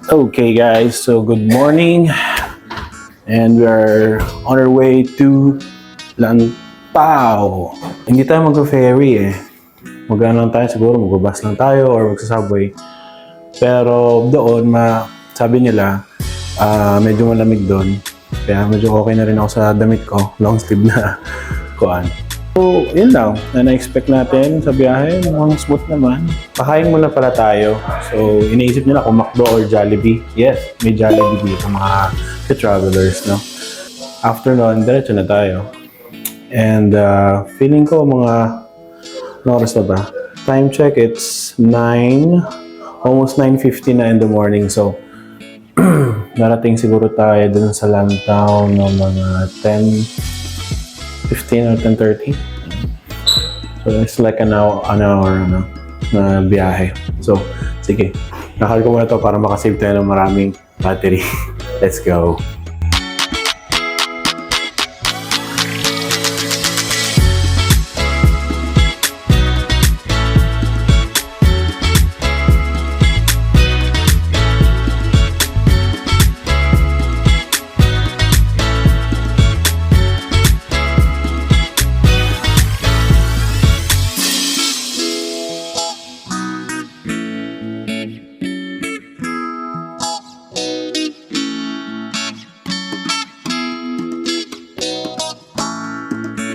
Okay guys, so good morning and we are on our way to Lantau. Hindi tayo mag-ferry eh. Mag-ano lang tayo siguro, mag-bus lang tayo or mag-subway. Pero doon, sabi nila, medyo malamig doon. Kaya medyo okay na rin ako sa damit ko, long sleeve na kuan. So, yun lang na na-expect natin sa biyahe. Mukhang smooth naman. Pakain muna pala tayo. So, iniisip nila kung McDo or Jollibee. Yes, may Jollibee dito mga travelers, no? After nun, diretso na tayo. And feeling ko mga oras na ba? Time check, it's 9, almost 9:50 na in the morning. So, darating siguro tayo dun sa Lantau ng mga 10:15 or 10:30. So it's like an hour na biyahe. So sige, nakal ko muna to para makasave tayo ng maraming battery. Let's go.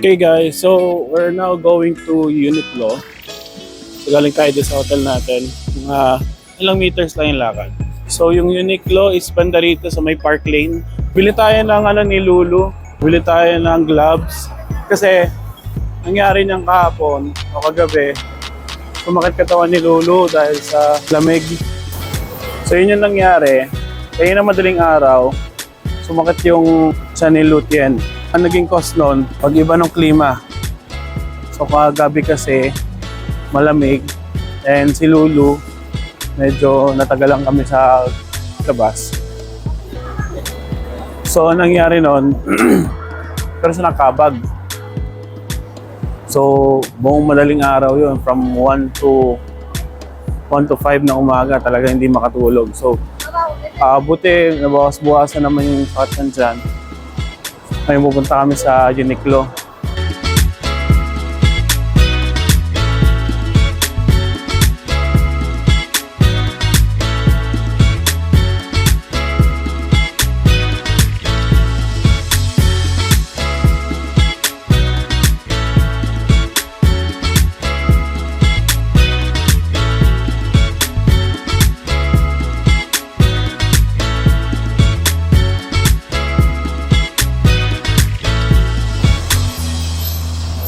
Okay guys, so we're now going to Uniqlo. So galing tayo dito sa hotel natin. Mga ilang meters lang yung lakad. So yung Uniqlo is banda rito sa may Park Lane. Bili tayo ng ni Lulu. Bili tayo ng gloves. Kasi nangyari niyang kahapon o kagabi, sumakit katawan ni Lulu dahil sa lamig. So yun yung nangyari. Kaya na madaling araw, sumakit yung sa ni Lutien. Ang naging cause nun, pag-iba ng klima. So kagabi kasi malamig and si Lulu medyo natagalan kami sa labas. So anong nangyari nun, pero sa nakabag. So buong madaling araw yun, from 1 to 5 na umaga talaga hindi makatulog. So buti nabawas-buwasan naman yung sakit dyan. Ngayon pupunta kami sa Uniqlo.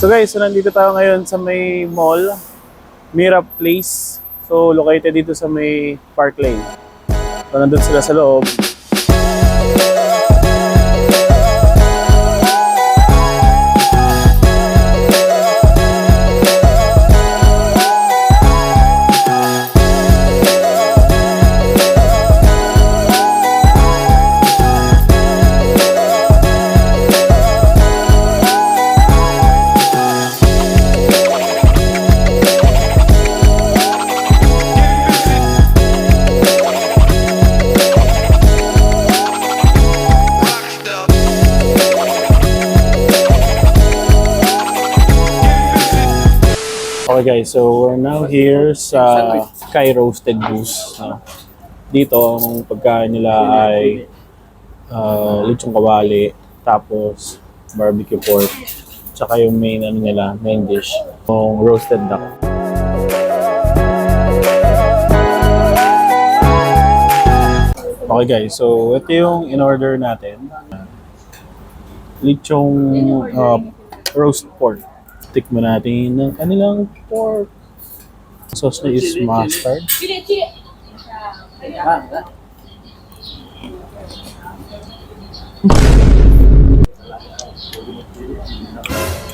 So guys, so nandito tayo ngayon sa may mall, Mira Place. So located dito sa may Park Lane. So nandun sila sa loob. Okay guys, so we're now here sa Sky Roasted Goose. Dito, ang pagkain nila ay lechong kawali, tapos barbecue pork, tsaka yung main dish, yung roasted duck. Okay guys, so ito yung in-order natin. Lechong roast pork. Tikman natin ng kanilang pork. Sauce na is mustard.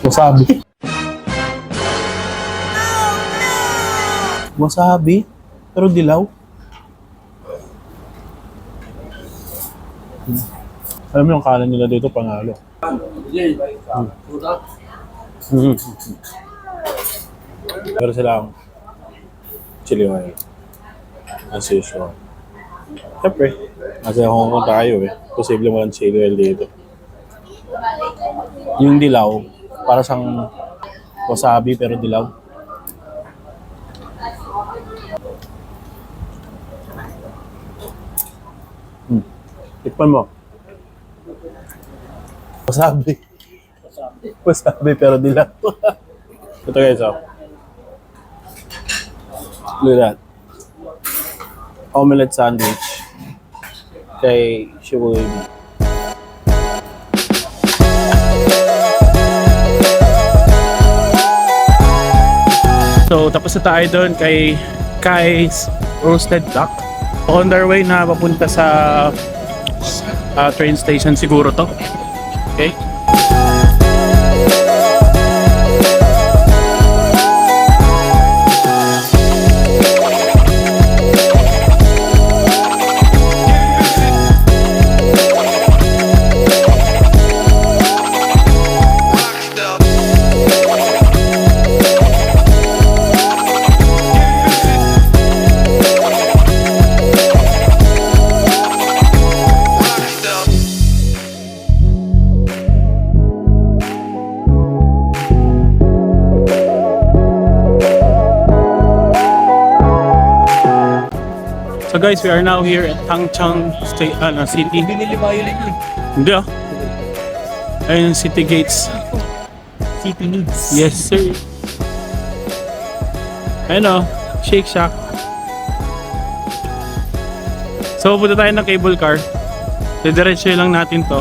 Wasabi. Wasabi? Pero dilaw? Alam mo yung kalan nila dito, pangalo. Pero sila ang chili oil. As usual. Siyempre, nasa Hong Kong tayo eh. Posible mo lang chili oil dito. Yung dilaw, para siyang wasabi pero dilaw. Tikman mo. Wasabi. Wasabi pero dilaw. Ito guys, oh. Look at that. Omelette sandwich. Kay Shibuya. So, tapos na tayo doon kay Kai's Roasted Duck. On their way na papunta sa train station siguro to. Okay? So guys, we are now here at Tangchang City. Binili ba yun eh? Hindi ah. Ayun yung City Gates. City Needs. Yes sir. Ayun oh, Shake Shack. So punta tayo ng cable car. Didiretso lang natin to.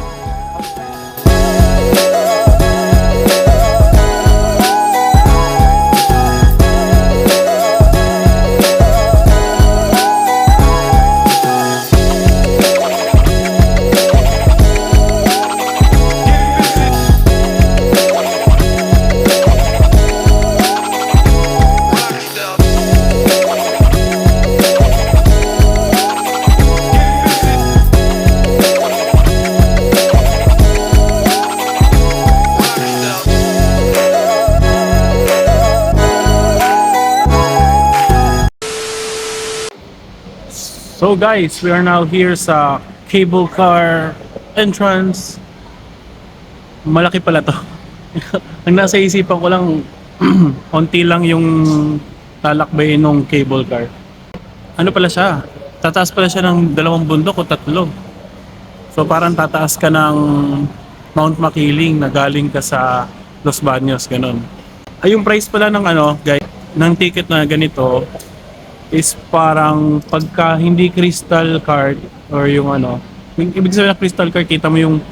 So guys, we are now here sa cable car entrance. Malaki pala to. Ang nasa isipan ko lang, konti lang yung talakbayin ng cable car. Ano pala siya? Tataas pala siya ng 2 bundok o 3. So parang tataas ka ng Mount Makiling na galing ka sa Los Baños, ganun. Ay, yung price pala ng guys, ng ticket na ganito is parang pagka hindi crystal card or yung ibig sabihin na crystal card, kita mo yung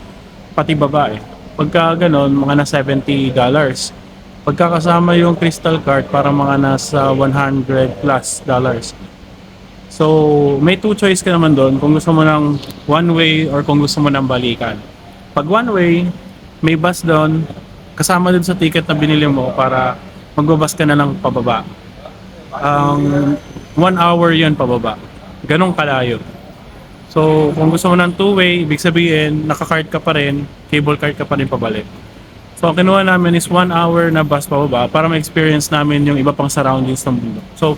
pati baba eh. Pagka ganon, mga na $70. Pagka kasama yung crystal card, parang mga nasa $100 plus. So, may 2 choice ka naman doon kung gusto mo ng one way or kung gusto mo ng balikan. Pag one way, may bus doon, kasama doon sa ticket na binili mo para magbabas ka na ng pababa. 1 hour yun pababa. Ganong kalayo. So, kung gusto mo ng 2-way, ibig sabihin, naka-card ka pa rin, cable card ka pa rin pabalik. So, ang kinuha namin is 1 hour na bus pababa para ma-experience namin yung iba pang surroundings ng mundo. So,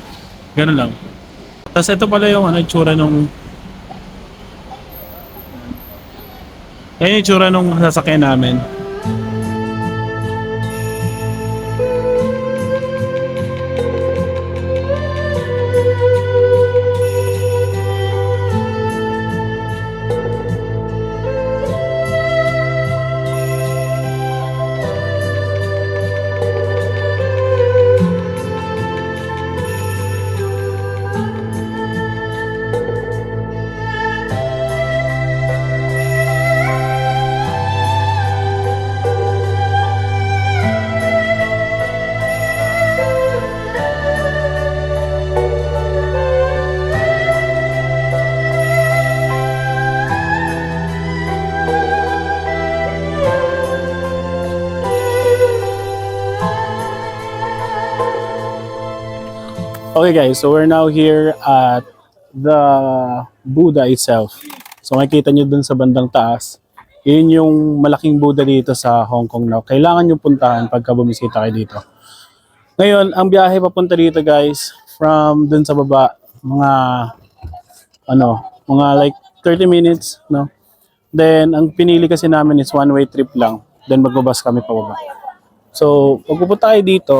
ganon lang. Tapos ito pala yung itsura nung... Yan yung itsura nung sasakyan namin. Okay guys, so we're now here at the Buddha itself. So makikita nyo dun sa bandang taas, yun yung malaking Buddha dito sa Hong Kong na kailangan nyo puntahan pagka bumisita kayo dito. Ngayon, ang biyahe papunta dito guys, from dun sa baba, mga Mga like 30 minutes, no? Then, ang pinili kasi namin is one-way trip lang. Then, magbabas kami pababa. So, pag pupunta kayo dito,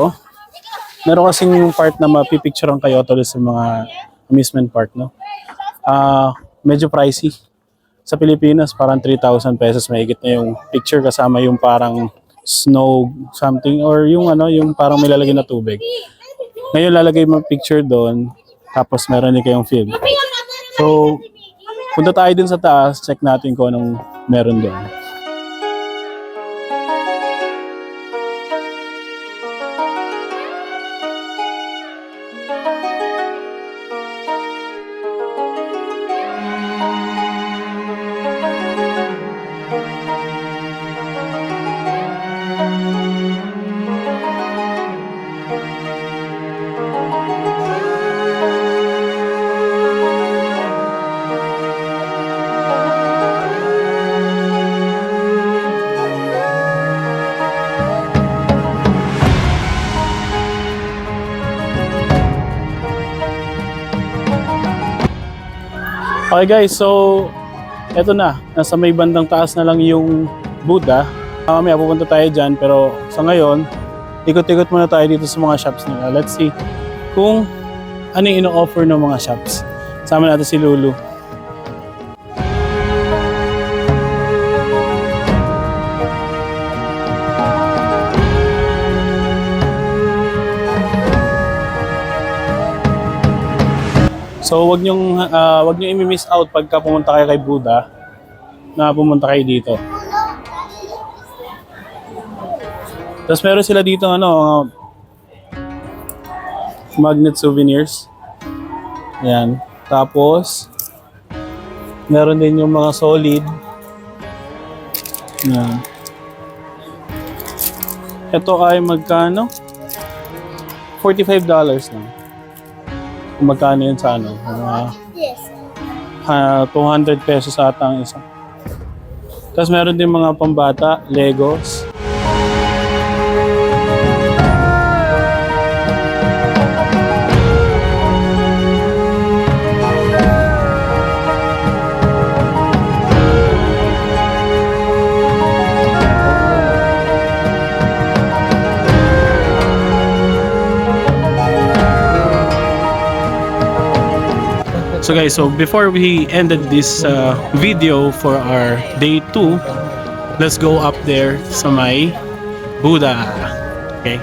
meron kasing yung part na mapipicturean kayo tuloy sa mga amusement park, no? Medyo pricey. Sa Pilipinas, parang 3,000 pesos mahigit na yung picture kasama yung parang snow something or yung ano, yung parang may lalagay na tubig. Ngayon lalagay mo picture doon, tapos meron din kayong film. So, punta tayo dun sa taas, check natin kung anong meron doon. Okay guys, so eto na, nasa may bandang taas na lang yung Buddha. Mamaya pupunta tayo dyan, pero sa ngayon, ikot-ikot muna tayo dito sa mga shops nila. Let's see kung ano yung ino-offer ng mga shops. Sama natin si Lulu. So wag niyo i-miss out pagka pumunta kayo kay Buddha na pumunta kayo dito. Tapos meron sila dito magnet souvenirs. Ayan. Tapos meron din yung mga solid. Ayan. Ito ay magkano? $45 lang. Kung magkano yun sa ano? 200 pesos ata ang isa. Tapos meron din mga pambata, Legos. So guys, so before we ended this video for our day 2, let's go up there sa may Buddha. Okay?